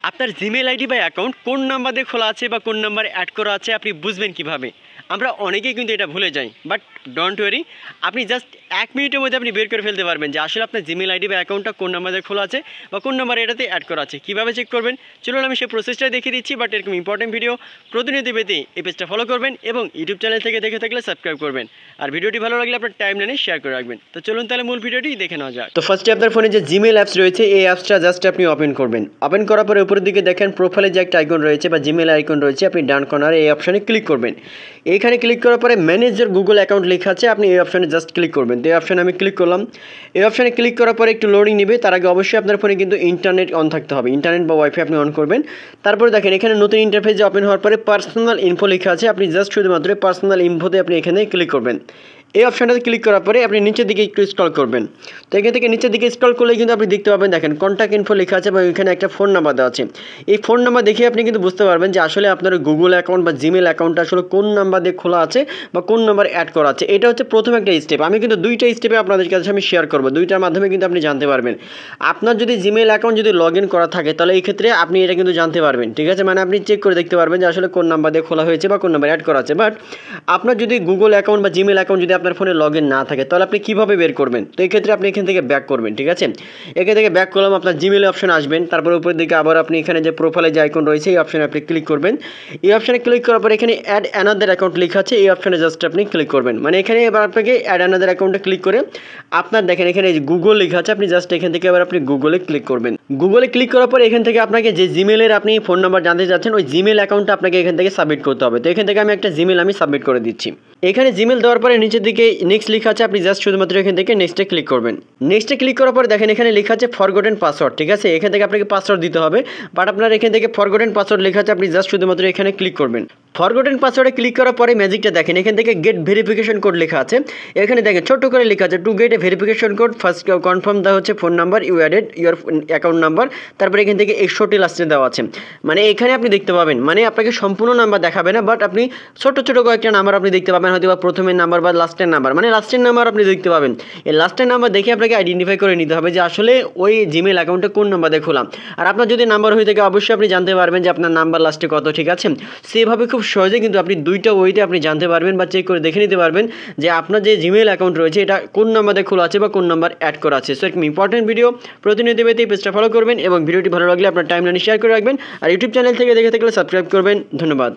আপনার Gmail ID বা account কোন নাম্বার দিয়ে খোলা আছে বা কোন নাম্বারে অ্যাড করা আছে আপনি বুঝবেন কিভাবে? আমরা অনেকেই কিন্তু এটা ভুলে যাই, বাট ডোন্ট ওয়ারি, আপনি জাস্ট 1 মিনিটের মধ্যে আপনি বের করে ফেলতে পারবেন যে আসলে আপনার জিমেল আইডি বা অ্যাকাউন্টটা কোন নাম্বার দিয়ে খোলা আছে বা কোন নাম্বারে এটাতে অ্যাড করা আছে। কীভাবে চেক করবেন চলুন আমি সেই প্রসেসটাই দেখিয়ে দিচ্ছি। বাট এরকম ইম্পর্টেন্ট ভিডিও প্রতিনিয়ত পেতে এই পেজটা ফলো করবেন এবং ইউটিউব চ্যানেল থেকে দেখে থাকলে সাবস্ক্রাইব করবেন। আর ভিডিওটি ভালো লাগলে আপনার টাইমলাইনে শেয়ার করে রাখবেন। তো চলুন তাহলে মূল ভিডিওটি দেখে নেওয়া যাক। তো ফার্স্টে আপনার ফোনে যে জিমেল অ্যাপস রয়েছে এই অ্যাপসটা জাস্ট আপনি ওপেন করবেন। ওপেন করার পরে উপরের দিকে দেখেন প্রোফাইলে যে একটা আইকন রয়েছে বা জিমেল আইকন রয়েছে, আপনি ডান কর্নারে এই অপশানে ক্লিক করবেন। এইখানে ক্লিক করার পরে ম্যানেজার গুগল অ্যাকাউন্ট লেখা আছে, আপনি এই অপশানে জাস্ট ক্লিক করবেন। তো এই অপশানে আমি ক্লিক করলাম। এই অপশানে ক্লিক করার পরে একটু লোডিং নেবে, তার আগে অবশ্যই আপনার ফোনে কিন্তু ইন্টারনেট অন থাকতে হবে। ইন্টারনেট বা ওয়াইফাই আপনি অন করবেন। তারপরে দেখেন এখানে নতুন ইন্টারফেস ওপেন হওয়ার পরে পার্সোনাল ইনফো লেখা আছে, আপনি জাস্ট শুধুমাত্র পার্সোনাল ইনফোতে আপনি এখানে ক্লিক করবেন। এই অপশানটাতে ক্লিক করার পরে আপনি নিচের দিকে একটু স্ক্রল করবেন। তো এখান থেকে নিচের দিকে স্ক্রল করলে কিন্তু আপনি দেখতে পাবেন, দেখেন কন্ট্যাক্ট ইনফো লেখা আছে এবং এখানে একটা ফোন নাম্বার দেওয়া আছে। এই ফোন নাম্বার দেখে আপনি কিন্তু বুঝতে পারবেন যে আসলে আপনার গুগল অ্যাকাউন্ট বা জিমেল অ্যাকাউন্টটা আসলে কোন নাম্বার দিয়ে খোলা আছে বা কোন নাম্বার অ্যাড করা আছে। এটা হচ্ছে প্রথম একটা স্টেপ। আমি কিন্তু দুইটা স্টেপে আপনাদের কাছে আমি শেয়ার করবো, দুইটার মাধ্যমে কিন্তু আপনি জানতে পারবেন। আপনার যদি জিমেল অ্যাকাউন্ট যদি লগ ইন করা থাকে তাহলে এই ক্ষেত্রে আপনি এটা কিন্তু জানতে পারবেন, ঠিক আছে? মানে আপনি চেক করে দেখতে পারবেন যে আসলে কোন নাম্বার দিয়ে খোলা হয়েছে বা কোন নাম্বার অ্যাড করা আছে। বাট আপনার যদি গুগল অ্যাকাউন্ট বা জিমেল অ্যাকাউন্ট যদি আপনার ফোনে লগ ইন না থাকে তাহলে আপনি কীভাবে বের করবেন? তো এই ক্ষেত্রে আপনি এখান থেকে ব্যাক করবেন, ঠিক আছে? এখান থেকে ব্যাক করলাম, আপনার জিমেল অপশন আসবেন। তারপর উপরের দিকে আবার আপনি এখানে যে প্রোফাইলে যে আইকন রয়েছে এই অপশানে আপনি ক্লিক করবেন। এই অপশানে ক্লিক করার পর এখানে অ্যাড অ্যানাদার অ্যাকাউন্ট লেখা আছে, এই অপশানে জাস্ট আপনি ক্লিক করবেন। মানে এখানে এবার আপনাকে অ্যাড অ্যানাদার অ্যাকাউন্টে ক্লিক করে আপনার দেখেন এখানে গুগল লেখা আছে, আপনি জাস্ট এখান থেকে এবার আপনি গুগলে ক্লিক করবেন। গুগলে ক্লিক করার পর এখান থেকে আপনাকে যে জিমেলের আপনি ফোন নাম্বার জানতে চাচ্ছেন ওই জিমেল অ্যাকাউন্টটা আপনাকে এখান থেকে সাবমিট করতে হবে। তো এখান থেকে আমি একটা জিমেল আমি সাবমিট করে দিচ্ছি। এখানে জিমেল দেওয়ার পরে নিচের দিকে নেক্সট লেখা আছে, আপনি জাস্ট শুধুমাত্র এখান থেকে নেক্সটে ক্লিক করবেন। নেক্সটে ক্লিক করার পর দেখেন এখানে লেখা আছে ফরগটেন পাসওয়ার্ড, ঠিক আছে? এখান থেকে আপনাকে পাসওয়ার্ড দিতে হবে, বাট আপনার এখান থেকে ফরগটেন পাসওয়ার্ড লেখা আছে, আপনি জাস্ট শুধুমাত্র এখানে ক্লিক করবেন। ফরগটেন পাসওয়ার্ডে ক্লিক করার পরে ম্যাজিকটা দেখেন এখান থেকে গেট ভেরিফিকেশন কোড লেখা আছে। এখানে দেখেন ছোট্ট করে লেখা আছে to get a verification code first confirm দেওয়া হচ্ছে phone number you added your account number, তারপরে এখান থেকে 61 লাস্টে দেওয়া আছে। মানে এখানে আপনি দেখতে পাবেন, মানে আপনাকে সম্পূর্ণ নাম্বার দেখাবে না, বাট আপনি ছোটো ছোটো কয়েকটা নাম্বার আপনি দেখতে পাবেন, হয়তো বা প্রথমের নাম্বার বা লাস্টের নাম্বার, মানে লাস্টের নাম্বার আপনি দেখতে পাবেন। এই লাস্টের নাম্বার দেখে আপনাকে আইডেন্টিফাই করে নিতে হবে যে আসলে ওই জিমেল অ্যাকাউন্টে কোন নাম্বার দিয়ে খোলা। আর আপনার যদি নাম্বার হয়ে থাকে অবশ্যই আপনি জানতে পারবেন যে আপনার নাম্বার লাস্টে কত, ঠিক আছে? সেভাবে খুব সহজে কিন্তু আপনি দুইটা ওয়েতে আপনি জানতে পারবেন বা চেক করে দেখে নিতে পারবেন যে আপনার যে জিমেল অ্যাকাউন্ট রয়েছে এটা কোন নাম্বার দিয়ে খোলা আছে বা কোন নাম্বার অ্যাড করা আছে। সো একটি ইম্পর্টেন্ট ভিডিও প্রতিনিয়ত পেতে এই পেজটা ফলো করবেন এবং ভিডিওটি ভালো লাগলে আপনার টাইমলাইনে শেয়ার করে রাখবেন। আর ইউটিউব চ্যানেল থেকে দেখে থাকলে সাবস্ক্রাইব করবেন। ধন্যবাদ।